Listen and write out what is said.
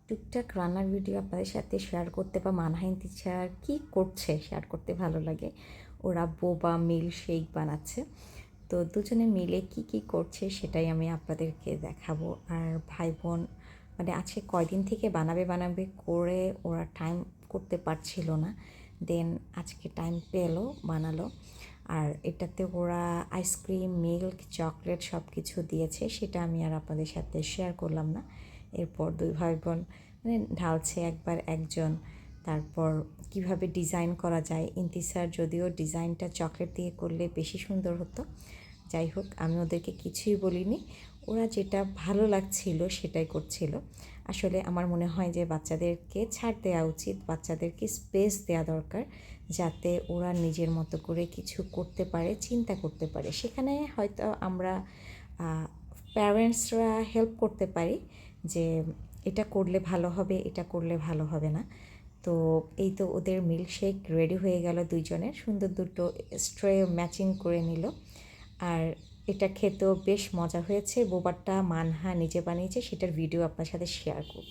টুকটাক রান্নার ভিডিও আপনাদের সাথে শেয়ার করতে বা মানহাইন টিচার কী করছে শেয়ার করতে ভালো লাগে। ওরা বোবা মিল্ক শেক বানাচ্ছে, তো দুজনে মিলে কি কি করছে সেটাই আমি আপনাদেরকে দেখাবো। আর ভাই বোন মানে আজকে কয়দিন থেকে বানাবে বানাবে করে ওরা টাইম করতে পারছিল না, দেন আজকে টাইম পেলো বানালো। আর এটাতে ওরা আইসক্রিম মিল্ক চকলেট সব কিছু দিয়েছে, সেটা আমি আর আপনাদের সাথে শেয়ার করলাম না। এরপর দুই ভাই বোন মানে ঢালছে একবার একজন, তারপর কিভাবে ডিজাইন করা যায়। ইন্তিসার যদিও ডিজাইনটা চকলেট দিয়ে করলে বেশি সুন্দর হতো, যাই হোক আমি ওদেরকে কিছুই বলিনি, ওরা যেটা ভালো লাগছিল সেটাই করছিল। আসলে আমার মনে হয় যে বাচ্চাদেরকে ছাড় দেওয়া উচিত, বাচ্চাদেরকে স্পেস দেওয়া দরকার, যাতে ওরা নিজের মতো করে কিছু করতে পারে, চিন্তা করতে পারে। সেখানে হয়তো আমরা প্যারেন্টসরা হেল্প করতে পারি যে এটা করলে ভালো হবে, এটা করলে ভালো হবে না। তো এই তো ওদের মিল্কশেক রেডি হয়ে গেল, দুইজনের সুন্দর দুটো স্ট্রে ম্যাচিং করে নিল। আর এটা খেতেও বেশ মজা হয়েছে। বোবারটা মানহা নিজে বানিয়েছে, সেটার ভিডিও আপনার সাথে শেয়ার করব।